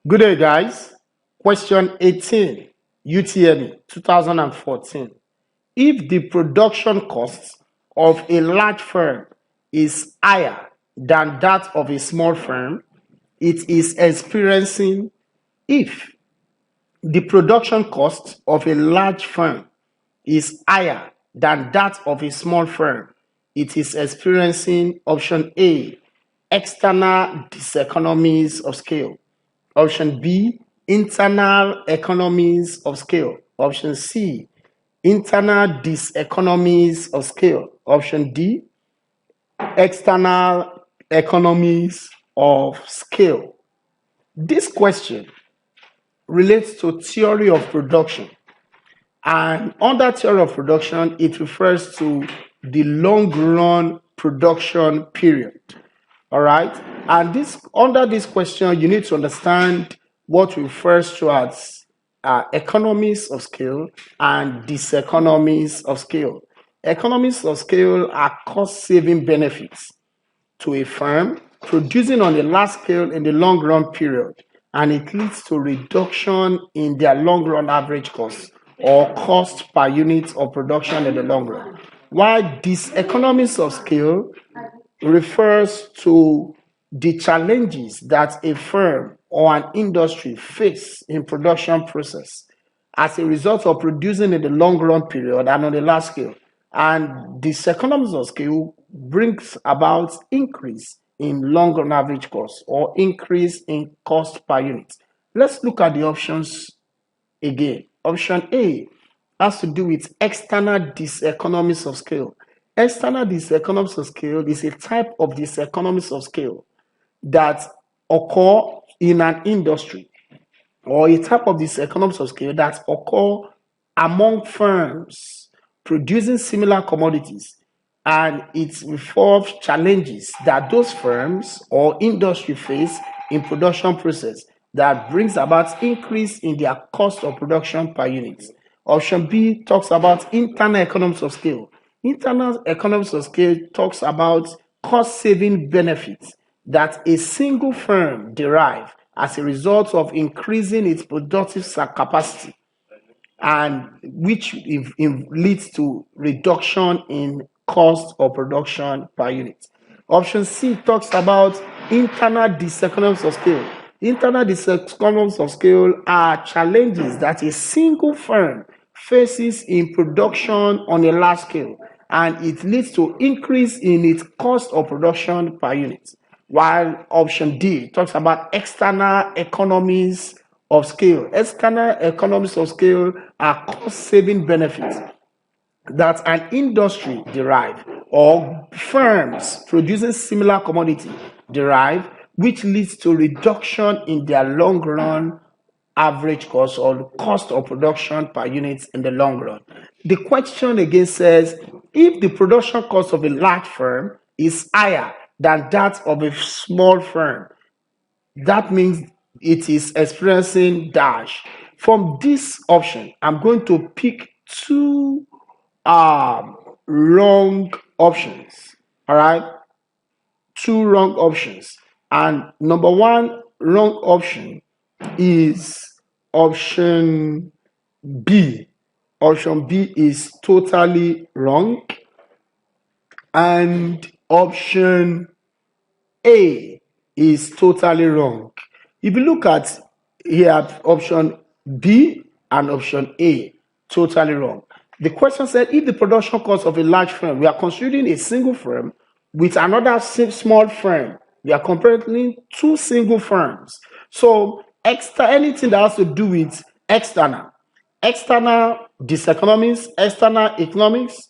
Good day, guys. Question 18, UTME 2014. If the production cost of a large firm is higher than that of a small firm, it is experiencing. If the production cost of a large firm is higher than that of a small firm, it is experiencing option A, external diseconomies of scale. Option B, internal economies of scale. Option C, internal diseconomies of scale. Option D, external economies of scale. This question relates to theory of production. And under theory of production, it refers to the long run production period. All right. And under this question, you need to understand what refers to as economies of scale and diseconomies of scale. Economies of scale are cost-saving benefits to a firm producing on a large scale in the long run period, and it leads to reduction in their long run average cost or cost per unit of production in the long run. While diseconomies of scale refers to the challenges that a firm or an industry face in production process as a result of producing in the long run period and on a large scale. And this economies of scale brings about increase in long run average cost or increase in cost per unit. Let's look at the options again. Option A has to do with external diseconomies of scale. External diseconomies of scale is a type of diseconomies of scale that occur in an industry, or a type of diseconomies of scale that occur among firms producing similar commodities, and it involves challenges that those firms or industry face in production process that brings about increase in their cost of production per unit. Option B talks about internal economies of scale. Internal economies of scale talks about cost-saving benefits that a single firm derives as a result of increasing its productive capacity, and which leads to reduction in cost of production per unit. Option C talks about internal diseconomies of scale. Internal diseconomies of scale are challenges that a single firm faces in production on a large scale, and it leads to increase in its cost of production per unit. While option D talks about external economies of scale. External economies of scale are cost-saving benefits that an industry derive or firms producing similar commodity derive, which leads to reduction in their long run average cost or cost of production per unit in the long run. The question again says, if the production cost of a large firm is higher than that of a small firm, that means it is experiencing dash. From this option, I'm going to pick two wrong options. All right, two wrong options. And number one wrong option is option B. Option B is totally wrong. And option A is totally wrong. If you look at here, option B and option A, totally wrong. The question said, if the production cost of a large firm, we are considering a single firm with another small firm. We are comparing two single firms. So anything that has to do with external diseconomies, external economics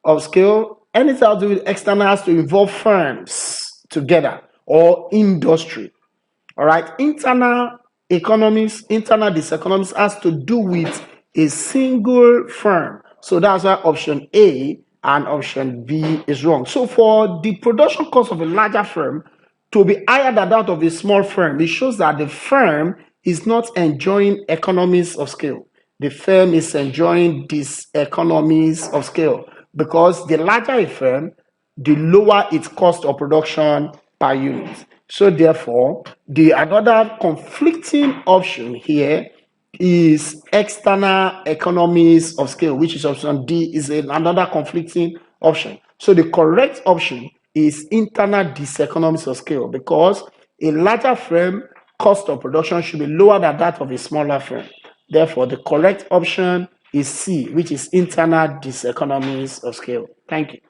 of scale, anything that has to do with external has to involve firms together or industry. All right, internal economies, internal diseconomies has to do with a single firm. So that's why option A and option B is wrong. So for the production cost of a larger firm to be higher than that of a small firm, it shows that the firm is not enjoying economies of scale. The firm is enjoying these economies of scale because the larger a firm, the lower its cost of production per unit. So therefore, the another conflicting option here is external economies of scale, which is option D, is another conflicting option. So the correct option is internal diseconomies of scale, because a larger firm cost of production should be lower than that of a smaller firm. Therefore, the correct option is C, which is internal diseconomies of scale. Thank you.